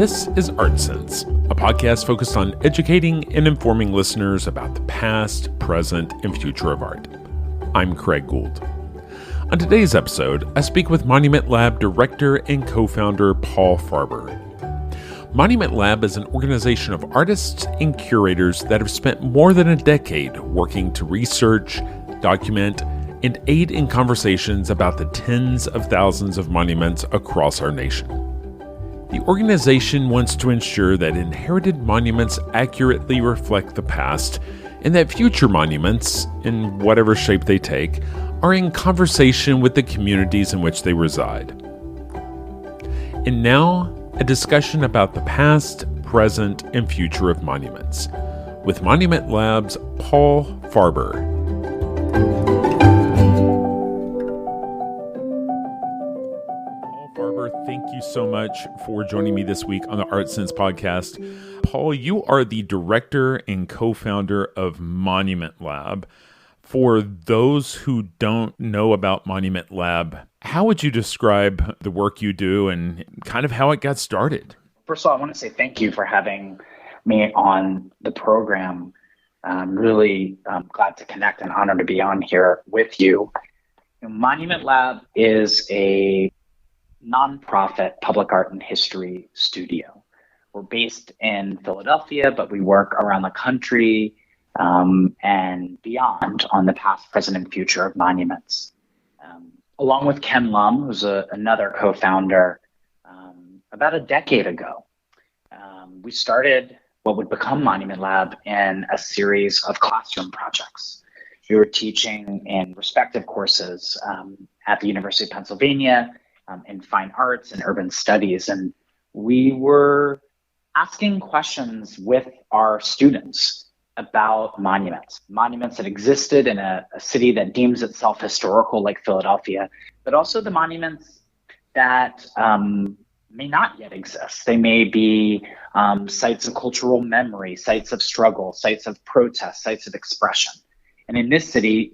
This is Art Sense, a podcast focused on educating and informing listeners about the past, present, and future of art. I'm Craig Gould. On today's episode, I speak with Monument Lab director and co-founder Paul Farber. Monument Lab is an organization of artists and curators that have spent more than a decade working to research, document, and aid in conversations about the tens of thousands of monuments across our nation. The organization wants to ensure that inherited monuments accurately reflect the past and that future monuments, in whatever shape they take, are in conversation with the communities in which they reside. And now, a discussion about the past, present, and future of monuments, with Monument Lab's Paul Farber. Paul Farber, thank you so much for joining me this week on the Art Sense podcast. Paul, you are the director and co-founder of Monument Lab. For those who don't know about Monument Lab, how would you describe the work you do and kind of how it got started? First of all, I want to say thank you for having me on the program. I'm really glad to connect and honored to be on here with you. Monument Lab is a nonprofit public art and history studio. We're based in Philadelphia, but we work around the country and beyond on the past, present, and future of monuments. Along with Ken Lum, who's another co-founder, about a decade ago, we started what would become Monument Lab in a series of classroom projects. We were teaching in respective courses at the University of Pennsylvania in fine arts and urban studies, and we were asking questions with our students about monuments that existed in a city that deems itself historical like Philadelphia, but also the monuments that may not yet exist. They may be sites of cultural memory, sites of struggle, sites of protest, sites of expression. And in this city,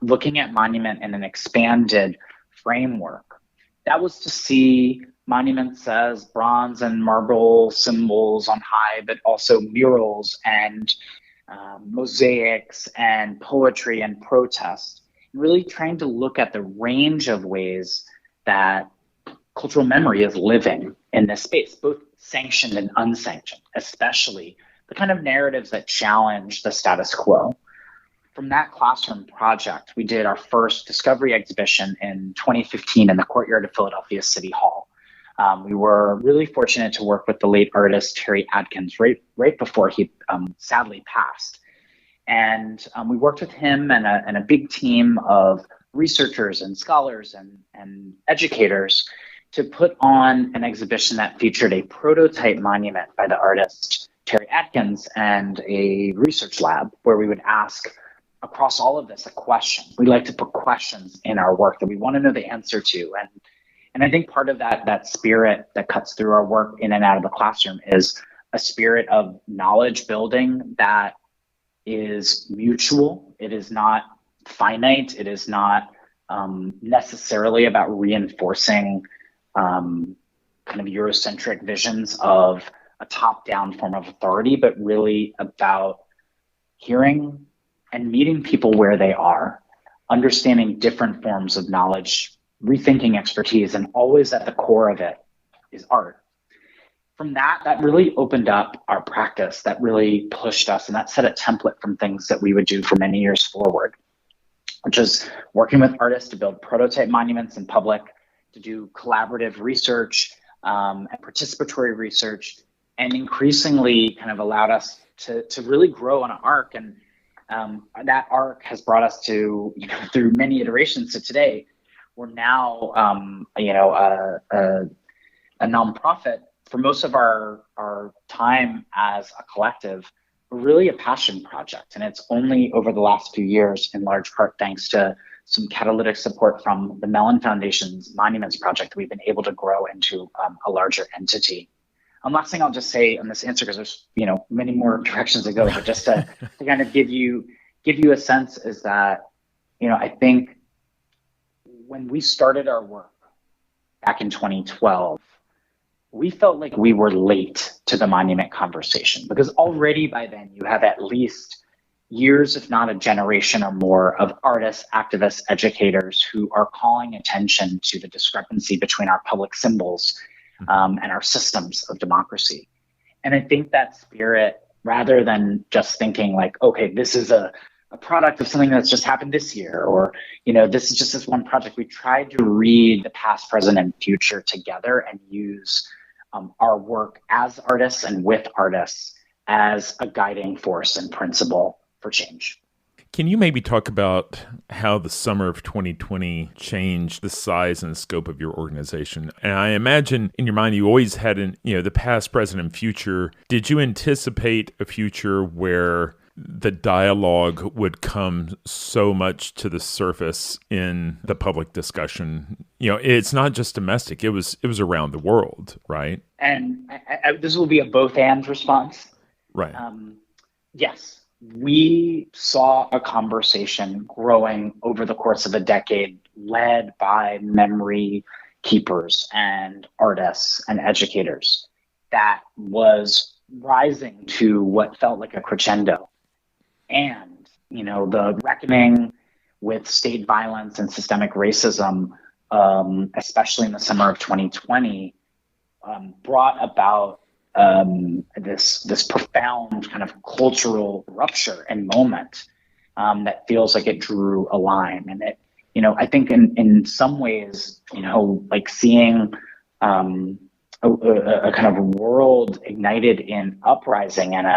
looking at monument in an expanded framework, that was to see monuments as bronze and marble symbols on high, but also murals and mosaics and poetry and protest, really trying to look at the range of ways that cultural memory is living in this space, both sanctioned and unsanctioned, especially the kind of narratives that challenge the status quo. From that classroom project, we did our first discovery exhibition in 2015 in the courtyard of Philadelphia City Hall. We were really fortunate to work with the late artist Terry Adkins right before he sadly passed. And we worked with him and a big team of researchers and scholars and educators to put on an exhibition that featured a prototype monument by the artist Terry Adkins and a research lab where we would ask across all of this a question. We like to put questions in our work that we want to know the answer to. And I think part of that spirit that cuts through our work in and out of the classroom is a spirit of knowledge building that is mutual. It is not finite. It is not necessarily about reinforcing kind of Eurocentric visions of a top-down form of authority, but really about hearing and meeting people where they are, understanding different forms of knowledge, rethinking expertise, and always at the core of it is art. From that really opened up our practice, that really pushed us, and that set a template from things that we would do for many years forward, which is working with artists to build prototype monuments in public, to do collaborative research and participatory research, and increasingly kind of allowed us to really grow on an arc. And that arc has brought us to, through many iterations to today, we're now, a nonprofit. For most of our time as a collective, we're really a passion project. And it's only over the last few years, in large part thanks to some catalytic support from the Mellon Foundation's Monuments Project, that we've been able to grow into a larger entity. Last thing I'll just say on this answer, because there's many more directions to go, but just to kind of give you a sense is that, I think when we started our work back in 2012, we felt like we were late to the monument conversation because already by then you have at least years, if not a generation or more, of artists, activists, educators who are calling attention to the discrepancy between our public symbols and our systems of democracy. And I think that spirit, rather than just thinking like, okay, this is a product of something that's just happened this year, or, this is just this one project, we tried to read the past, present, and future together and use our work as artists and with artists as a guiding force and principle for change. Can you maybe talk about how the summer of 2020 changed the size and scope of your organization? And I imagine in your mind, you always had the past, present, and future. Did you anticipate a future where the dialogue would come so much to the surface in the public discussion? It's not just domestic, it was around the world, right? And this will be a both and response. Right. Yes. We saw a conversation growing over the course of a decade led by memory keepers and artists and educators that was rising to what felt like a crescendo. And, the reckoning with state violence and systemic racism, especially in the summer of 2020, brought about this profound kind of cultural rupture and moment that feels like it drew a line. And it, I think in some ways, like seeing a kind of world ignited in uprising and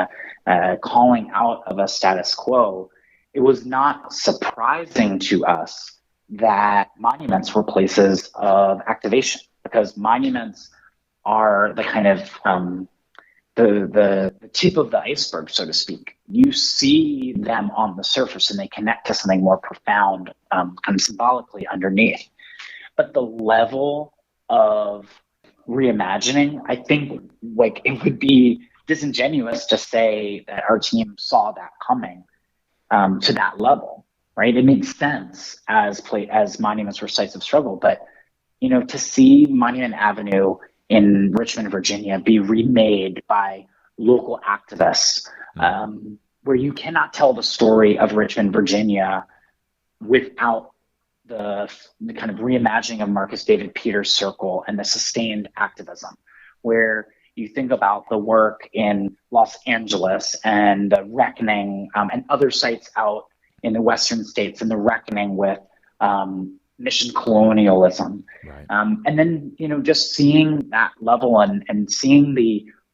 a calling out of a status quo, it was not surprising to us that monuments were places of activation, because monuments are the kind of the tip of the iceberg, so to speak. You see them on the surface and they connect to something more profound, kind of symbolically underneath. But the level of reimagining, I think like it would be disingenuous to say that our team saw that coming to that level, right? It makes sense as monuments were sites of struggle, but to see Monument Avenue in Richmond, Virginia, be remade by local activists, where you cannot tell the story of Richmond, Virginia without the kind of reimagining of Marcus David Peters' circle and the sustained activism, where you think about the work in Los Angeles and the reckoning and other sites out in the Western states and the reckoning with mission colonialism. Right. And then, just seeing that level and seeing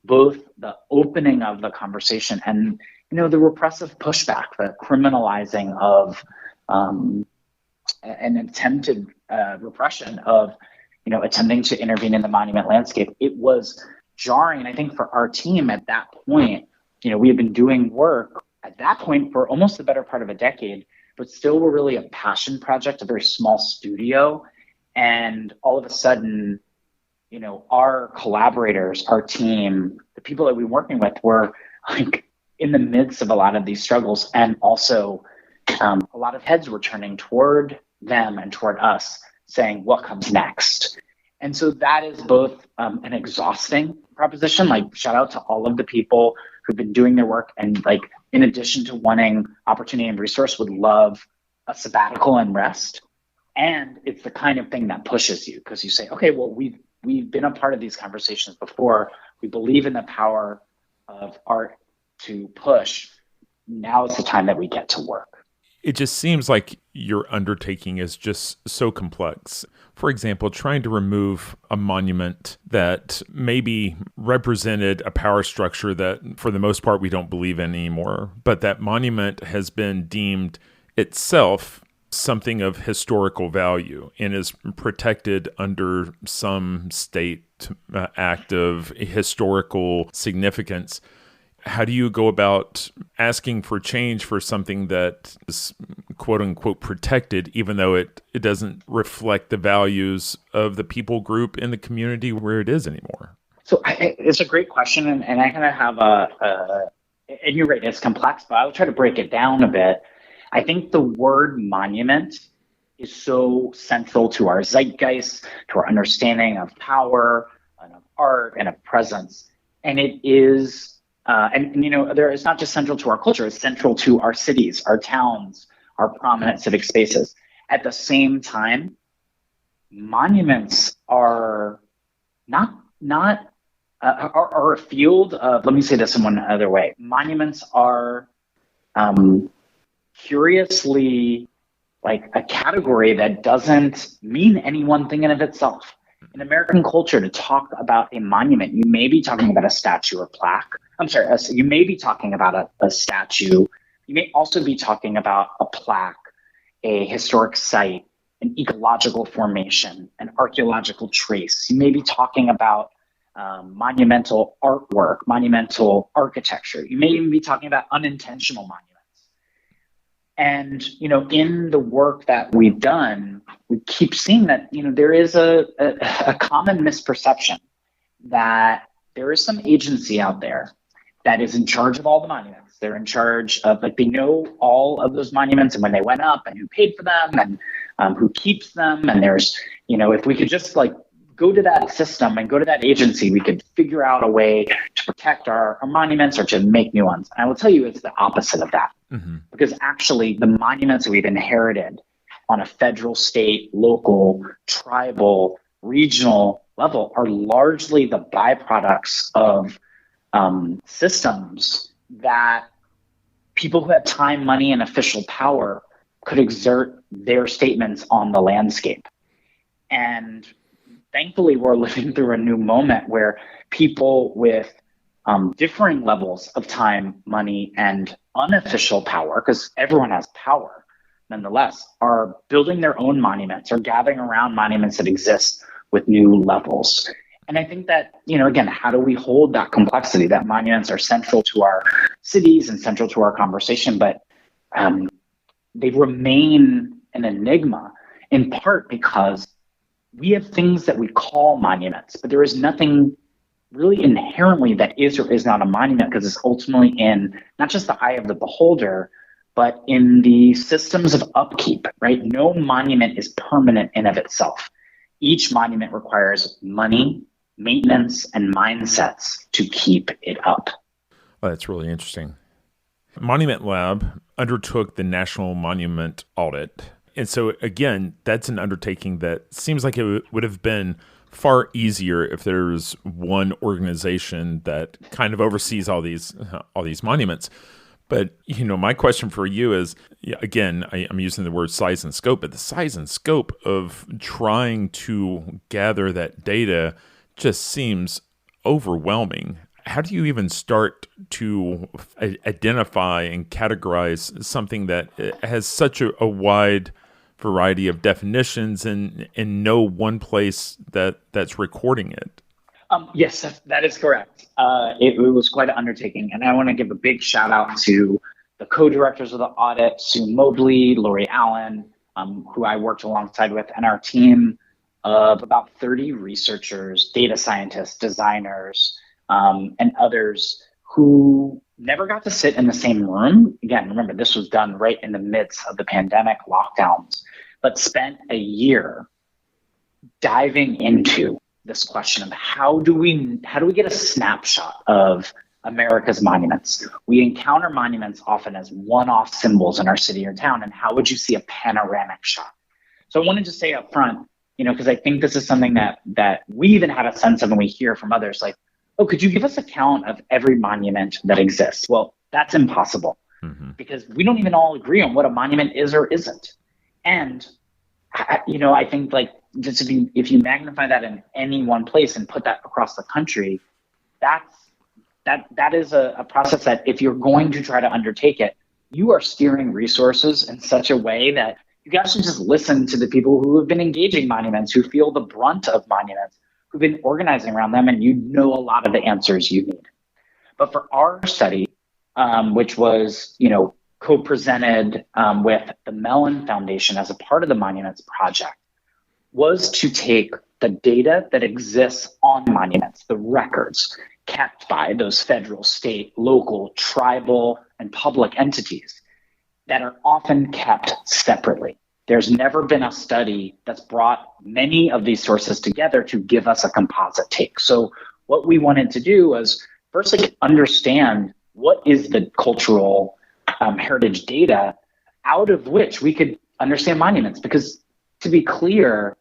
both the opening of the conversation and, the repressive pushback, the criminalizing of an attempted repression of, attempting to intervene in the monument landscape. It was jarring. And I think for our team at that point, we had been doing work at that point for almost the better part of a decade, but still were really a passion project, a very small studio. And all of a sudden, our collaborators, our team, the people that we were working with were like in the midst of a lot of these struggles. And also a lot of heads were turning toward them and toward us saying, what comes next? And so that is both an exhausting proposition, like shout out to all of the people who've been doing their work and like, in addition to wanting opportunity and resource, would love a sabbatical and rest. And it's the kind of thing that pushes you because you say, okay, well, we've been a part of these conversations before. We believe in the power of art to push. Now is the time that we get to work. It just seems like your undertaking is just so complex. For example, trying to remove a monument that maybe represented a power structure that, for the most part, we don't believe in anymore, but that monument has been deemed itself something of historical value and is protected under some state act of historical significance. How do you go about asking for change for something that is quote unquote protected, even though it doesn't reflect the values of the people group in the community where it is anymore? So it's a great question. And I kind of have and you're right, it's complex, but I'll try to break it down a bit. I think the word monument is so central to our zeitgeist, to our understanding of power and of art and of presence. And it is, there it's not just central to our culture, it's central to our cities, our towns, our prominent civic spaces. At the same time, monuments are are a field of, let me say this in one other way. Monuments are curiously like a category that doesn't mean any one thing in of itself. In American culture, to talk about a monument, you may be talking about a statue or plaque. I'm sorry, you may be talking about a statue. You may also be talking about a plaque, a historic site, an ecological formation, an archaeological trace. You may be talking about monumental artwork, monumental architecture. You may even be talking about unintentional monuments. And, in the work that we've done, we keep seeing that, there is a common misperception that there is some agency out there that is in charge of all the monuments. They're in charge of, they know all of those monuments and when they went up and who paid for them and who keeps them. And there's, if we could just go to that system and go to that agency, we could figure out a way to protect our monuments or to make new ones. And I will tell you, it's the opposite of that. Mm-hmm. Because actually the monuments we've inherited on a federal, state, local, tribal, regional level are largely the byproducts of systems that people who have time, money, and official power could exert their statements on the landscape. And thankfully, we're living through a new moment where people with differing levels of time, money, and unofficial power, because everyone has power nonetheless, are building their own monuments or gathering around monuments that exist with new levels. And I think that, again, how do we hold that complexity? That monuments are central to our cities and central to our conversation, but they remain an enigma in part because we have things that we call monuments, but there is nothing really inherently that is or is not a monument, because it's ultimately in not just the eye of the beholder, but in the systems of upkeep, right? No monument is permanent in of itself. Each monument requires money, maintenance, and mindsets to keep it up. Oh, that's really interesting. Monument Lab undertook the National Monument Audit. And so, again, that's an undertaking that seems like it would have been far easier if there's one organization that kind of oversees all these monuments. But, my question for you is, again, I'm using the word size and scope, but the size and scope of trying to gather that data just seems overwhelming. How do you even start to identify and categorize something that has such a wide variety of definitions and know one place that's recording it? Yes, that is correct. It was quite an undertaking. And I want to give a big shout out to the co-directors of the audit, Sue Mobley, Lori Allen, who I worked alongside with, and our team of about 30 researchers, data scientists, designers, and others who never got to sit in the same room. Again, remember, this was done right in the midst of the pandemic lockdowns, but spent a year diving into this question of how do we get a snapshot of America's monuments? We encounter monuments often as one-off symbols in our city or town, and how would you see a panoramic shot? So I wanted to say up front, because I think this is something that we even have a sense of when we hear from others, like, oh, could you give us a count of every monument that exists? Well, that's impossible, because we don't even all agree on what a monument is or isn't. And, I think just if you magnify that in any one place and put that across the country, that is a process that if you're going to try to undertake it, you are steering resources in such a way that you can actually just listen to the people who have been engaging monuments, who feel the brunt of monuments, who've been organizing around them, and you know a lot of the answers you need. But for our study, which was, co-presented with the Mellon Foundation as a part of the Monuments Project, was to take the data that exists on monuments, the records kept by those federal, state, local, tribal, and public entities that are often kept separately. there's never been a study that's brought many of these sources together to give us a composite take. So what we wanted to do was first understand what is the cultural heritage data out of which we could understand monuments. Because to be clear,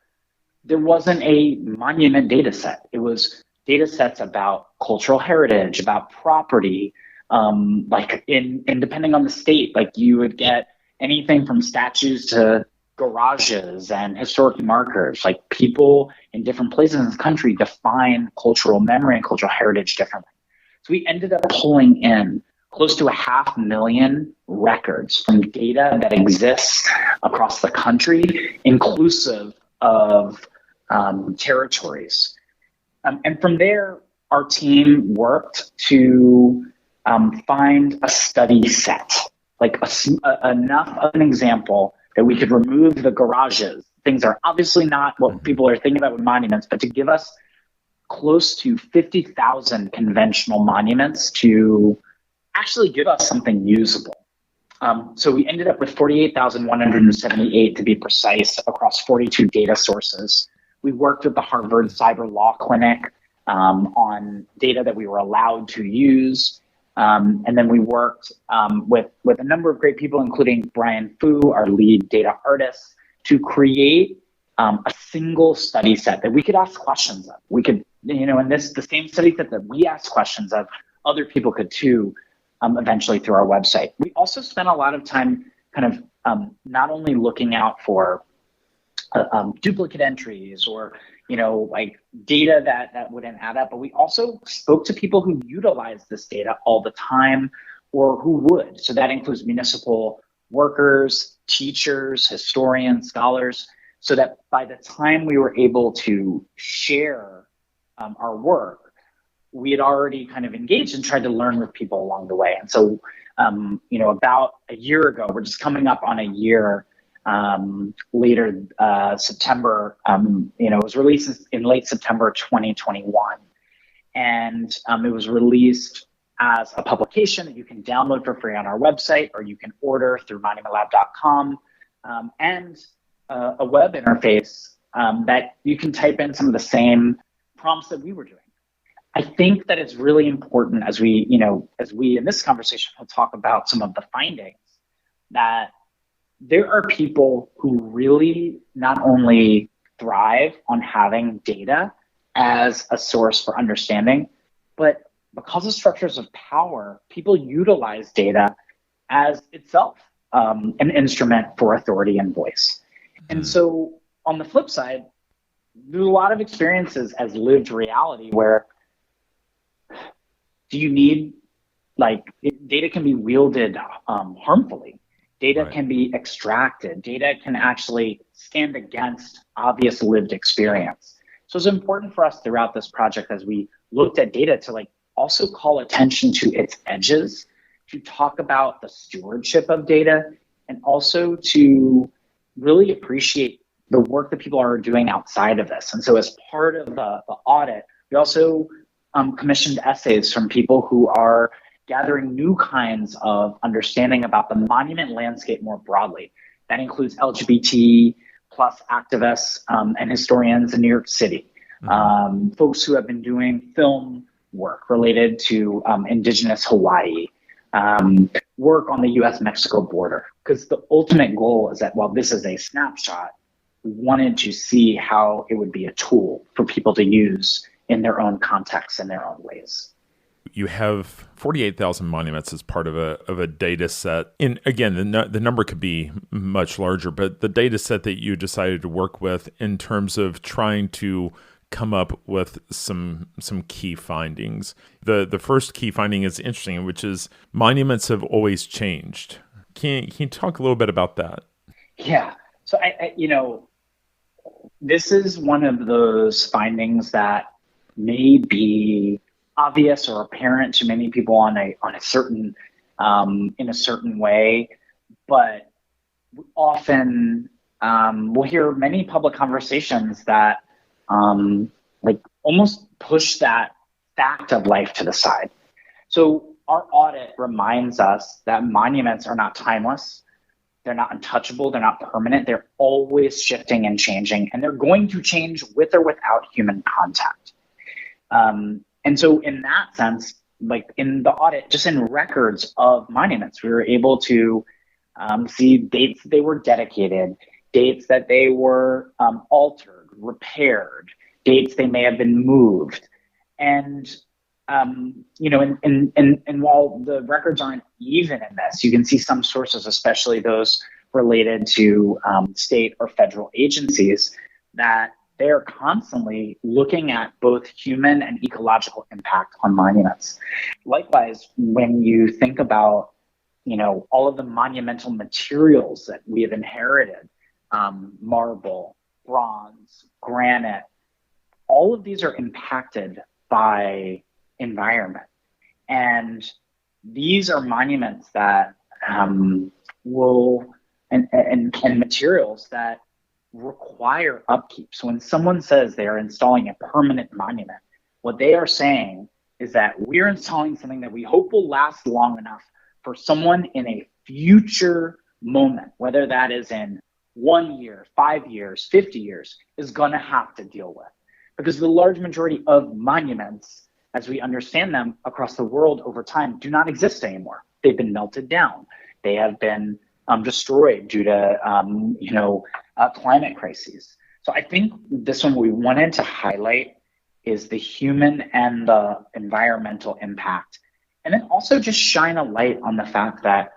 there wasn't a monument data set. It was data sets about cultural heritage, about property, like in depending on the state, like you would get anything from statues to garages and historic markers. Like people in different places in the country define cultural memory and cultural heritage differently. So we ended up pulling in close to 500,000 records from data that exists across the country, inclusive of territories. And from there, our team worked to find a study set, like enough of an example that we could remove the garages. Things are obviously not what people are thinking about with monuments, but to give us close to 50,000 conventional monuments to actually give us something usable. So we ended up with 48,178 to be precise across 42 data sources. We worked with the Harvard Cyber Law Clinic on data that we were allowed to use. And then we worked with a number of great people, including Brian Fu, our lead data artist, to create a single study set that we could ask questions of. We could, and the same study set that we asked questions of, other people could too, eventually through our website. We also spent a lot of time kind of not only looking out for duplicate entries or like data that wouldn't add up, but we also spoke to people who utilize this data all the time or who would. So that includes municipal workers, teachers, historians, scholars, so that by the time we were able to share our work, we had already kind of engaged and tried to learn with people along the way. And so, about a year ago, we're just coming up on a year later, September, it was released in late September 2021. And it was released as a publication that you can download for free on our website, or you can order through monumentlab.com, and a web interface that you can type in some of the same prompts that we were doing. I think that it's really important as we in this conversation will talk about some of the findings, that there are people who really not only thrive on having data as a source for understanding, but because of structures of power, people utilize data as itself an instrument for authority and voice. And so on the flip side, there's a lot of experiences as lived reality where do you need, data can be wielded harmfully. Data can be extracted. Data can actually stand against obvious lived experience. So it's important for us throughout this project, as we looked at data, to also call attention to its edges, to talk about the stewardship of data, and also to really appreciate the work that people are doing outside of this. And so as part of the audit, we also commissioned essays from people who are gathering new kinds of understanding about the monument landscape more broadly. That includes LGBT plus activists and historians in New York City, folks who have been doing film work related to indigenous Hawaii, work on the US-Mexico border. Because the ultimate goal is that while this is a snapshot, we wanted to see how it would be a tool for people to use in their own contexts and their own ways. You have 48,000 monuments as part of a data set. And again, the number could be much larger, but the data set that you decided to work with in terms of trying to come up with some key findings. The first key finding is interesting, which is monuments have always changed. Can you talk a little bit about that? Yeah. So this is one of those findings that may be obvious or apparent to many people on a certain in a certain way, but often we'll hear many public conversations that almost push that fact of life to the side. So our audit reminds us that monuments are not timeless. They're not untouchable. They're not permanent. They're always shifting and changing, and they're going to change with or without human contact. And so in that sense, like in the audit, just in records of monuments, we were able to see dates they were dedicated, dates that they were altered, repaired, dates they may have been moved. And and while the records aren't even in this, you can see some sources, especially those related to state or federal agencies, that they're constantly looking at both human and ecological impact on monuments. Likewise, when you think about, all of the monumental materials that we have inherited, marble, bronze, granite, all of these are impacted by environment. And these are monuments that will, and materials that require upkeep. So when someone says they are installing a permanent monument, what they are saying is that we're installing something that we hope will last long enough for someone in a future moment, whether that is in 1 year, 5 years, 50 years, is going to have to deal with. Because the large majority of monuments, as we understand them across the world over time, do not exist anymore. They've been melted down. They have been destroyed due to climate crises. So I think this one we wanted to highlight is the human and the environmental impact, and then also just shine a light on the fact that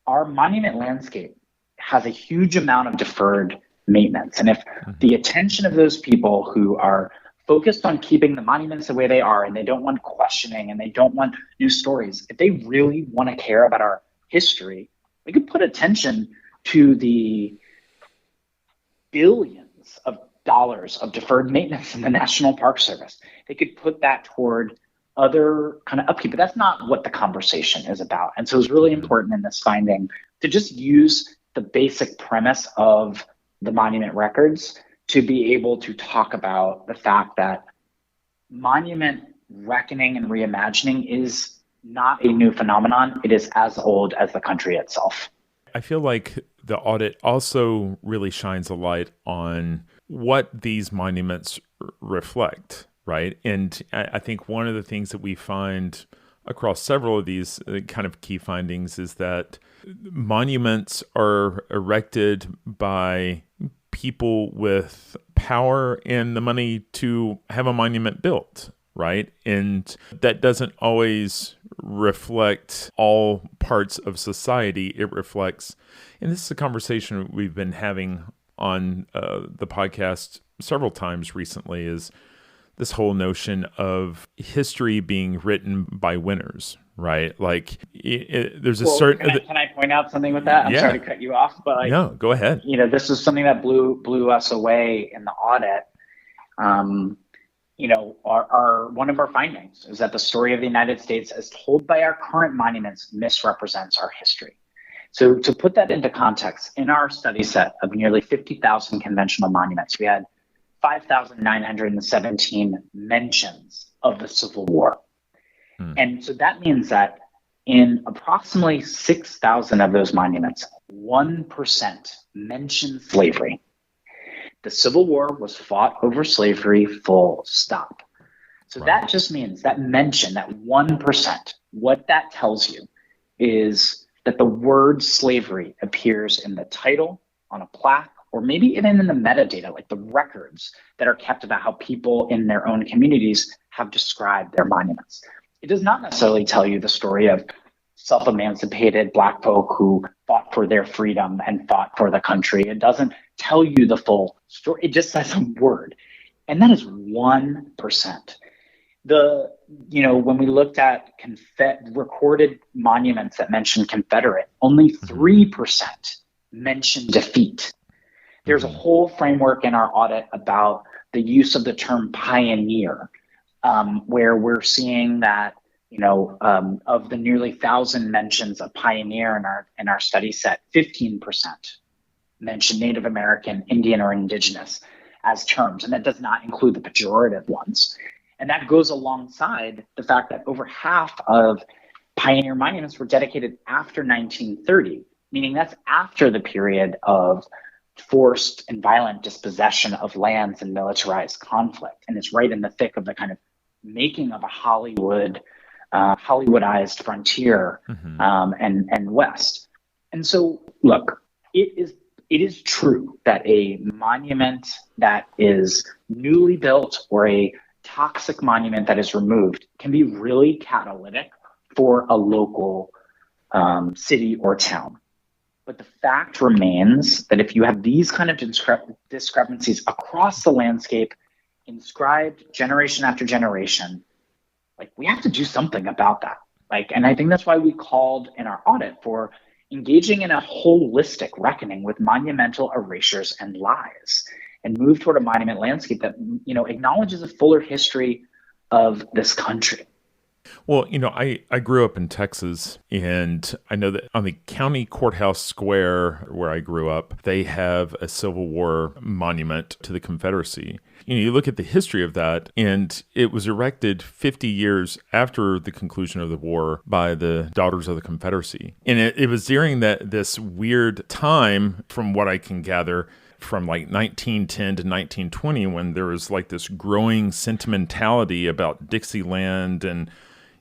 our monument landscape has a huge amount of deferred maintenance. And if the attention of those people who are focused on keeping the monuments the way they are, and they don't want questioning and they don't want new stories, if they really want to care about our history, we could put attention to the billions of dollars of deferred maintenance in the National Park Service. They could put that toward other kind of upkeep, but that's not what the conversation is about. And so it's really important in this finding to just use the basic premise of the monument records to be able to talk about the fact that monument reckoning and reimagining is not a new phenomenon. It is as old as the country itself. I feel like the audit also really shines a light on what these monuments reflect, right? And I think one of the things that we find across several of these kind of key findings is that monuments are erected by people with power and the money to have a monument built, right? And that doesn't always reflect all parts of society. It reflects, and this is a conversation we've been having on the podcast several times recently, is this whole notion of history being written by winners, right? Like there's a certain... Can I point out something with that? I'm sorry to cut you off, but no, go ahead. This is something that blew us away in the audit. One of our findings is that the story of the United States as told by our current monuments misrepresents our history. So to put that into context, in our study set of nearly 50,000 conventional monuments, we had 5,917 mentions of the Civil War. And so that means that in approximately 6,000 of those monuments, 1% mentioned slavery. The Civil War was fought over slavery, full stop. So that just means that mention, that 1%, what that tells you is that the word slavery appears in the title, on a plaque, or maybe even in the metadata, like the records that are kept about how people in their own communities have described their monuments. It does not necessarily tell you the story of self-emancipated Black folk who fought for their freedom and fought for the country. It doesn't tell you the full story. It just says a word. And that is 1%. When we looked at recorded monuments that mentioned Confederate, only 3% mentioned defeat. There's a whole framework in our audit about the use of the term pioneer, where we're seeing that, of the nearly 1,000 mentions of pioneer in our study set, 15% mention Native American, Indian, or Indigenous as terms, and that does not include the pejorative ones. And that goes alongside the fact that over half of pioneer monuments were dedicated after 1930, meaning that's after the period of forced and violent dispossession of lands and militarized conflict. And it's right in the thick of the kind of making of a Hollywoodized frontier and West. And so, look, it is true that a monument that is newly built or a toxic monument that is removed can be really catalytic for a local city or town. But the fact remains that if you have these kind of discrepancies across the landscape, inscribed generation after generation, like, we have to do something about that. And I think that's why we called in our audit for engaging in a holistic reckoning with monumental erasures and lies, and move toward a monument landscape that, acknowledges a fuller history of this country. Well, I grew up in Texas, and I know that on the county courthouse square where I grew up, they have a Civil War monument to the Confederacy. You look at the history of that, and it was erected 50 years after the conclusion of the war by the Daughters of the Confederacy. And it was during this weird time, from what I can gather, from 1910 to 1920, when there was this growing sentimentality about Dixieland, and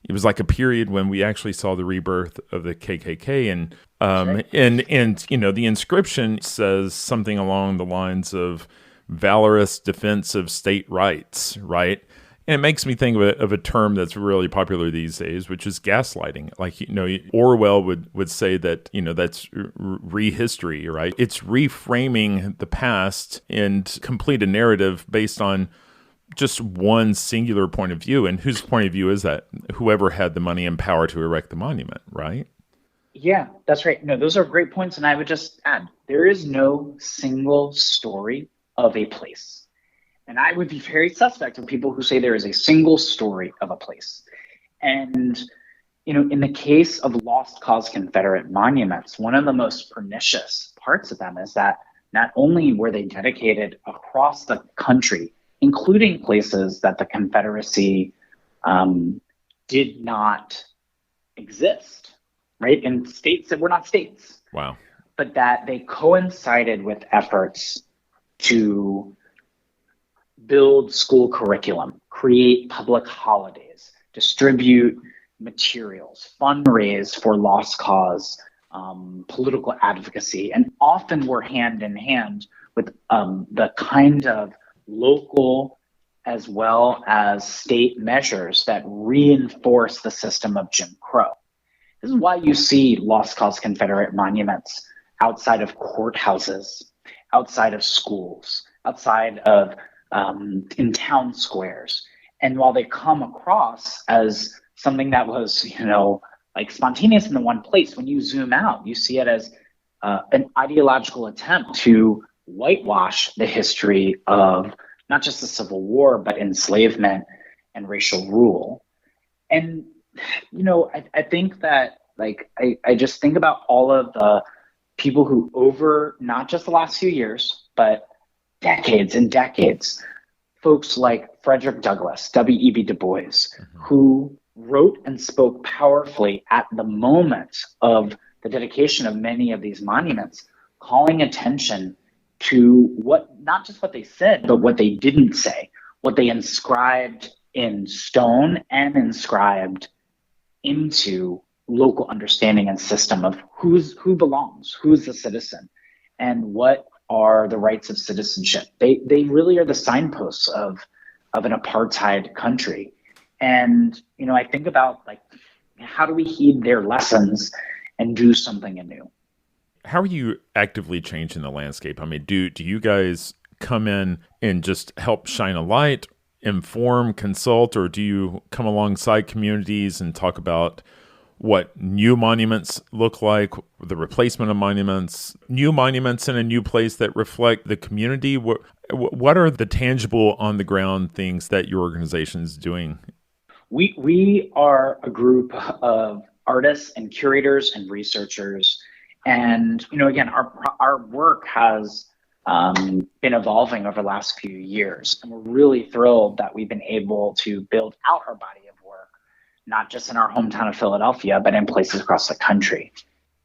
it was a period when we actually saw the rebirth of the KKK, and the inscription says something along the lines of valorous defense of state rights, right? And it makes me think of a term that's really popular these days, which is gaslighting. Orwell would say that, that's rehistory, right? It's reframing the past and complete a narrative based on just one singular point of view. And whose point of view is that? Whoever had the money and power to erect the monument, right? Yeah, that's right. No, those are great points. And I would just add, there is no single story of a place. And I would be very suspect of people who say there is a single story of a place. And, in the case of lost cause Confederate monuments, one of the most pernicious parts of them is that not only were they dedicated across the country, including places that the Confederacy did not exist, right? In states that were not states. Wow. But that they coincided with efforts to build school curriculum, create public holidays, distribute materials, fundraise for lost cause, political advocacy, and often were hand in hand with the kind of local as well as state measures that reinforce the system of Jim Crow. This is why you see lost cause Confederate monuments outside of courthouses, outside of schools, outside of in town squares. And while they come across as something that was, spontaneous in the one place, when you zoom out, you see it as an ideological attempt to whitewash the history of not just the Civil War, but enslavement and racial rule. And, I think that, I just think about all of the people who over not just the last few years, but decades and decades, folks like Frederick Douglass, W.E.B. Du Bois, who wrote and spoke powerfully at the moment of the dedication of many of these monuments, calling attention to not just what they said, but what they didn't say, what they inscribed in stone and inscribed into local understanding and system of who belongs, who's the citizen, and what are the rights of citizenship. They really are the signposts of an apartheid country. And, I think about how do we heed their lessons and do something anew? How are you actively changing the landscape? I mean, do you guys come in and just help shine a light, inform, consult, or do you come alongside communities and talk about what new monuments look like, the replacement of monuments, new monuments in a new place that reflect the community? What are the tangible on the ground things that your organization is doing? We are a group of artists and curators and researchers. And, again, our work has been evolving over the last few years. And we're really thrilled that we've been able to build out our body of work, not just in our hometown of Philadelphia, but in places across the country.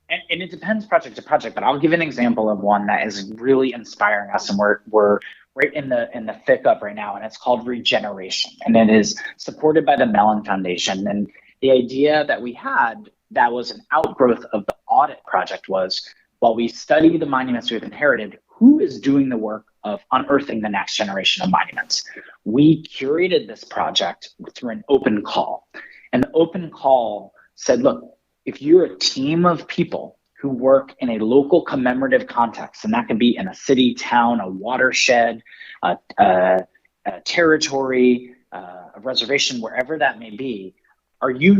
And it depends project to project, but I'll give an example of one that is really inspiring us, and we're right in the thick of right now, and it's called Regeneration, and it is supported by the Mellon Foundation. And the idea that we had that was an outgrowth of the audit project was, while we study the monuments we've inherited, who is doing the work of unearthing the next generation of monuments? We curated this project through an open call, and the open call said, look, if you're a team of people who work in a local commemorative context, and that can be in a city, town, a watershed, a territory, a reservation, wherever that may be,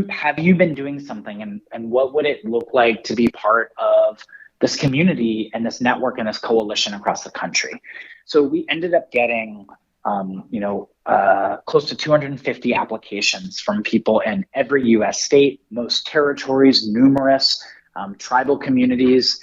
have you been doing something, and what would it look like to be part of this community and this network and this coalition across the country? So we ended up getting close to 250 applications from people in every U.S. state, most territories, numerous tribal communities,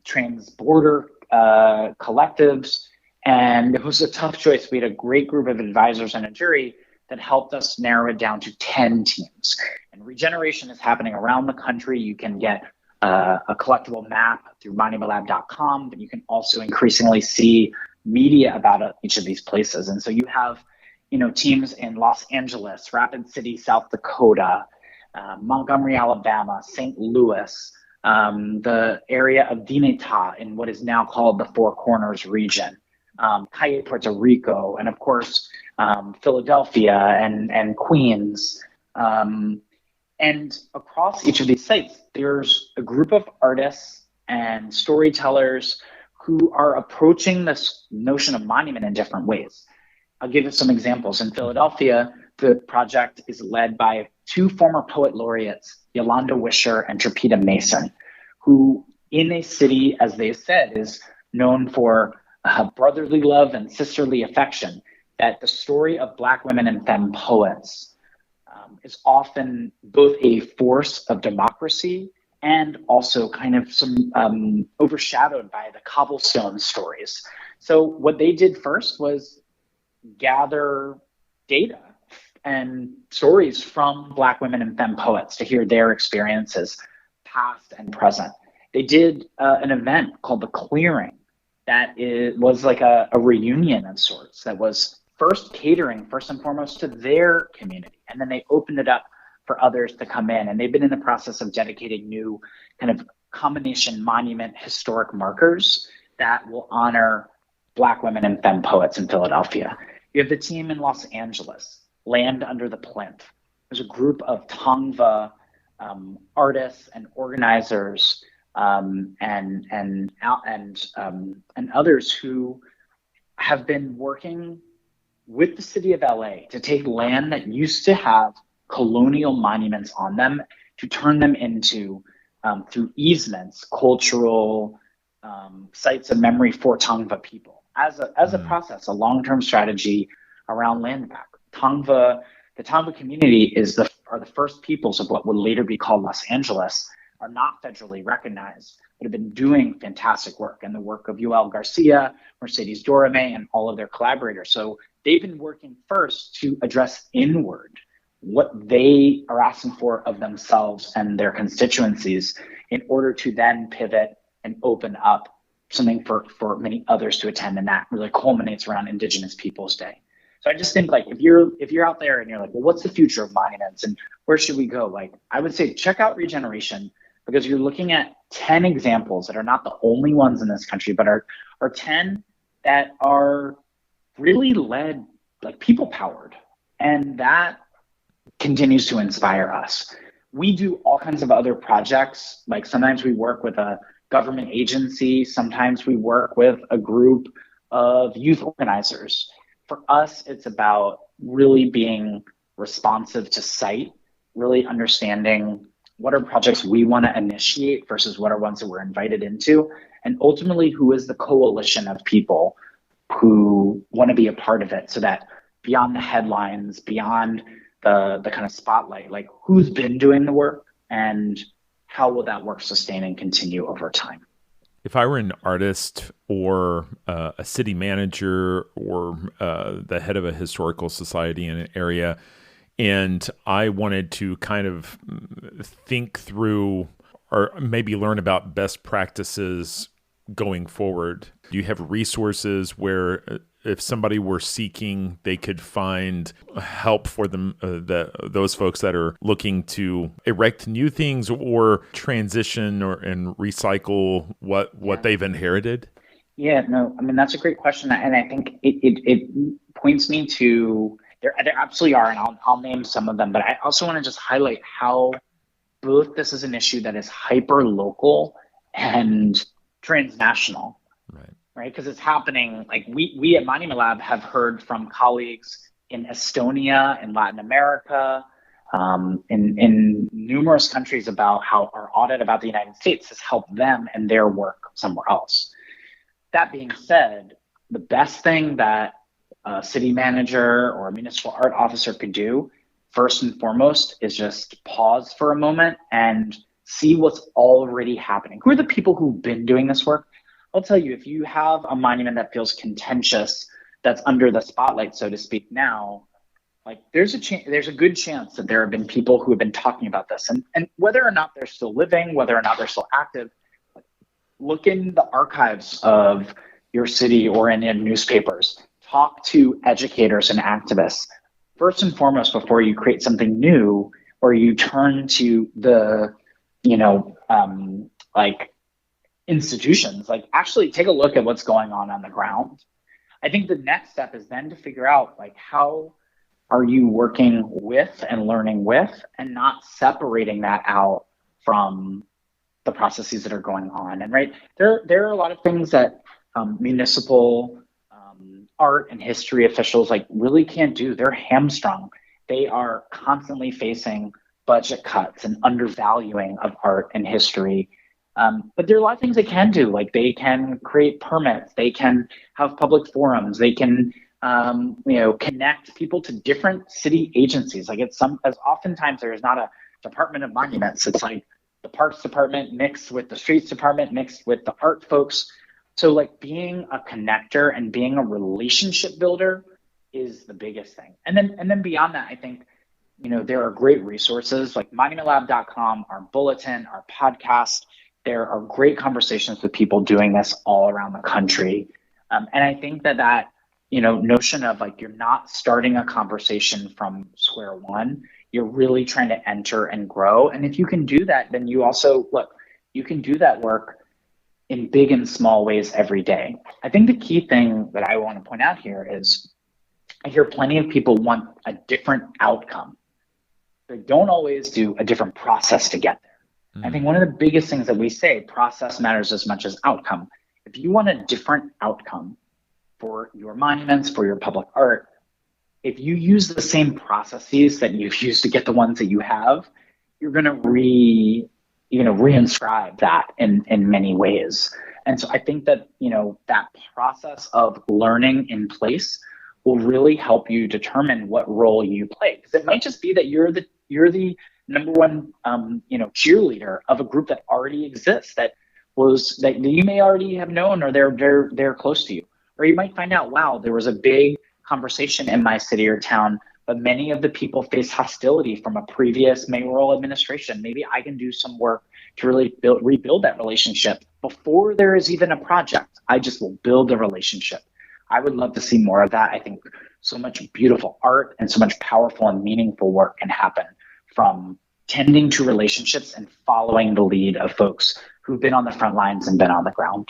trans-border collectives, and it was a tough choice. We had a great group of advisors and a jury that helped us narrow it down to 10 teams. And regeneration is happening around the country. You can get a collectible map through monumentlab.com, but you can also increasingly see media about each of these places. And so you have, teams in Los Angeles, Rapid City, South Dakota, Montgomery, Alabama, St. Louis, the area of Dineta in what is now called the Four Corners region, Calle, Puerto Rico, and of course, Philadelphia and Queens. And across each of these sites, there's a group of artists and storytellers who are approaching this notion of monument in different ways. I'll give you some examples. In Philadelphia, the project is led by two former poet laureates, Yolanda Wisher and Trapita Mason, who in a city, as they said, is known for brotherly love and sisterly affection, that the story of Black women and femme poets is often both a force of democracy and also kind of some overshadowed by the cobblestone stories. So what they did first was gather data and stories from Black women and femme poets to hear their experiences, past and present. They did an event called The Clearing that was like a reunion of sorts that was catering first and foremost to their community. And then they opened it up for others to come in. And they've been in the process of dedicating new kind of combination monument historic markers that will honor Black women and femme poets in Philadelphia. You have the team in Los Angeles, Land Under the Plinth. There's a group of Tongva artists and organizers and others who have been working with the city of LA to take land that used to have colonial monuments on them to turn them into, through easements, cultural sites of memory for Tongva people. As a process, a long-term strategy around land back. The Tongva community are the first peoples of what would later be called Los Angeles, are not federally recognized, but have been doing fantastic work, and the work of Yoel Garcia, Mercedes Dorame, and all of their collaborators. So they've been working first to address inward what they are asking for of themselves and their constituencies in order to then pivot and open up something for many others to attend. And that really culminates around Indigenous Peoples Day. So I just think, like, if you're out there and you're like, well, what's the future of monuments and where should we go? Like, I would say check out Regeneration, because you're looking at 10 examples that are not the only ones in this country, but are 10 that are really led, like, people powered. And that continues to inspire us. We do all kinds of other projects. Like, sometimes we work with a government agency. Sometimes we work with a group of youth organizers. For us, it's about really being responsive to site, really understanding what are projects we want to initiate versus what are ones that we're invited into, and ultimately who is the coalition of people who want to be a part of it, so that beyond the headlines, beyond the kind of spotlight, like, who's been doing the work and how will that work sustain and continue over time? If I were an artist or a city manager or the head of a historical society in an area, and I wanted to kind of think through or maybe learn about best practices going forward? Do you have resources where if somebody were seeking, they could find help for them, those folks that are looking to erect new things or transition and recycle what they've inherited? Yeah, no, I mean, that's a great question. And I think it points me to, there absolutely are, and I'll name some of them, but I also want to just highlight how both this is an issue that is hyper local and transnational, Right. right? Because it's happening, like we at Monument Lab have heard from colleagues in Estonia, in Latin America, in numerous countries about how our audit about the United States has helped them and their work somewhere else. That being said, the best thing that a city manager or a municipal art officer could do, first and foremost, is just pause for a moment and see what's already happening. Who are the people who've been doing this work? I'll tell you, if you have a monument that feels contentious, that's under the spotlight, so to speak, now, like there's a good chance that there have been people who have been talking about this, and whether or not they're still living, whether or not they're still active, look in the archives of your city or in newspapers. Talk to educators and activists. First and foremost, before you create something new or you turn to the, like institutions, like actually take a look at what's going on the ground. I think the next step is then to figure out, like, how are you working with and learning with and not separating that out from the processes that are going on. And right there are a lot of things that municipal art and history officials like really can't do. They're hamstrung. They are constantly facing budget cuts and undervaluing of art and history. But there are a lot of things they can do. Like they can create permits. They can have public forums. They can connect people to different city agencies. Like as oftentimes there is not a Department of Monuments. It's like the Parks Department mixed with the Streets Department mixed with the art folks. So like being a connector and being a relationship builder is the biggest thing. And then beyond that, I think, there are great resources like monumentlab.com, our bulletin, our podcast. There are great conversations with people doing this all around the country. And I think that notion of like, you're not starting a conversation from square one. You're really trying to enter and grow. And if you can do that, then you can do that work in big and small ways every day. I think the key thing that I want to point out here is I hear plenty of people want a different outcome. They don't always do a different process to get there. I think one of the biggest things that we say, process matters as much as outcome. If you want a different outcome for your monuments, for your public art, if you use the same processes that you've used to get the ones that you have, you're going to reinscribe that in many ways. And so I think that, that process of learning in place will really help you determine what role you play. Because it might just be that you're the number one, cheerleader of a group that already exists, that you may already have known, or they're close to you. Or you might find out, wow, there was a big conversation in my city or town, but many of the people face hostility from a previous mayoral administration. Maybe I can do some work to really rebuild that relationship before there is even a project. I just will build a relationship. I would love to see more of that. I think so much beautiful art and so much powerful and meaningful work can happen from tending to relationships and following the lead of folks who've been on the front lines and been on the ground.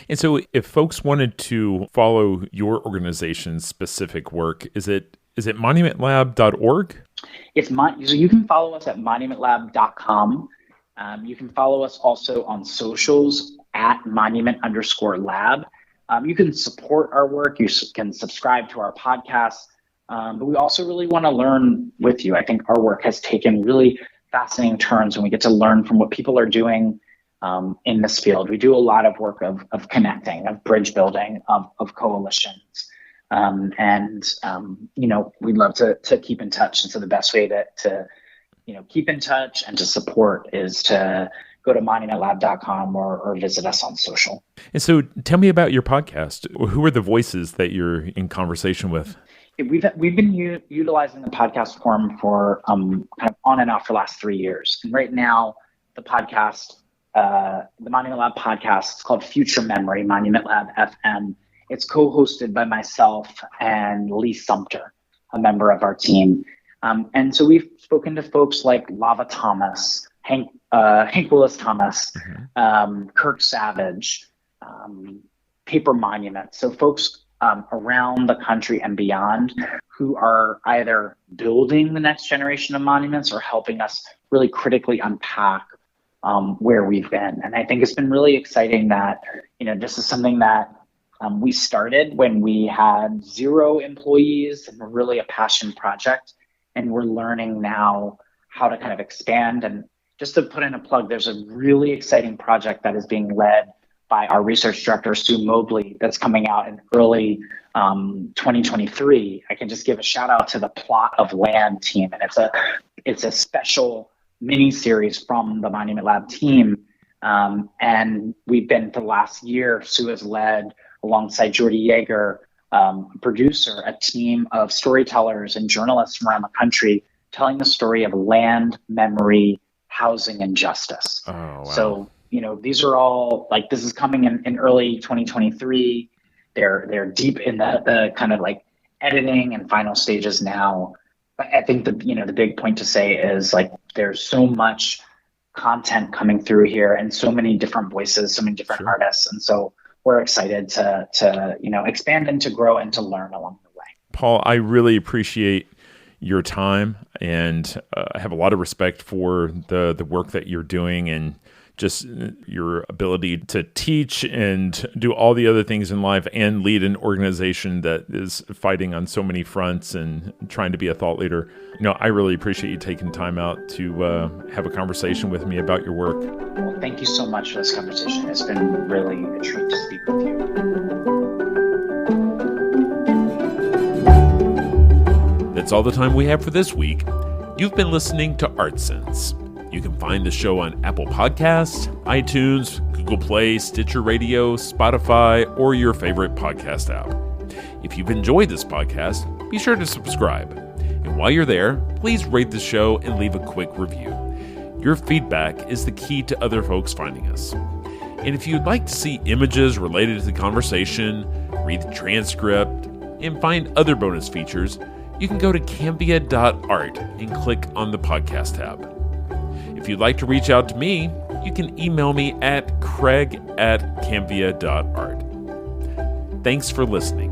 And so if folks wanted to follow your organization's specific work, is it monumentlab.org? So you can follow us at monumentlab.com. You can follow us also on socials at monument_lab. You can support our work. You can subscribe to our podcast. But we also really want to learn with you. I think our work has taken really fascinating turns when we get to learn from what people are doing in this field. We do a lot of work of connecting, of bridge building, of coalitions. We'd love to keep in touch. And so the best way to keep in touch and to support is to go to monumentlab.com or visit us on social. And so tell me about your podcast. Who are the voices that you're in conversation with? We've been utilizing the podcast forum for kind of on and off for the last 3 years. And right now, the podcast, the Monument Lab podcast. It's called Future Memory, Monument Lab FM. It's co-hosted by myself and Lee Sumter, a member of our team. And so we've spoken to folks like Lava Thomas, Hank Willis Thomas, Kirk Savage, Paper Monument. So folks around the country and beyond who are either building the next generation of monuments or helping us really critically unpack where we've been. And I think it's been really exciting that, this is something that we started when we had 0 employees and really a passion project. And we're learning now how to kind of expand. And just to put in a plug, there's a really exciting project that is being led by our research director, Sue Mobley, that's coming out in early 2023. I can just give a shout out to the Plot of Land team. And it's a special mini series from the Monument Lab team. And we've been for the last year, Sue has led alongside Jordy Yeager, producer, a team of storytellers and journalists from around the country telling the story of land, memory, housing, and justice. Oh, wow. So, these are all this is coming in early 2023. They're deep in the kind of editing and final stages now. But I think the big point to say is there's so much content coming through here and so many different voices, so many different artists. And so we're excited to expand and to grow and to learn along the way. Paul, I really appreciate your time, and I have a lot of respect for the work that you're doing and just your ability to teach and do all the other things in life and lead an organization that is fighting on so many fronts and trying to be a thought leader. I really appreciate you taking time out to have a conversation with me about your work. Well, thank you so much for this conversation. It's been really a treat to speak with you. That's all the time we have for this week. You've been listening to ArtSense. You can find the show on Apple Podcasts, iTunes, Google Play, Stitcher Radio, Spotify, or your favorite podcast app. If you've enjoyed this podcast, be sure to subscribe. And while you're there, please rate the show and leave a quick review. Your feedback is the key to other folks finding us. And if you'd like to see images related to the conversation, read the transcript, and find other bonus features, you can go to cambia.art and click on the podcast tab. If you'd like to reach out to me, you can email me at craig@cambia.art. Thanks for listening.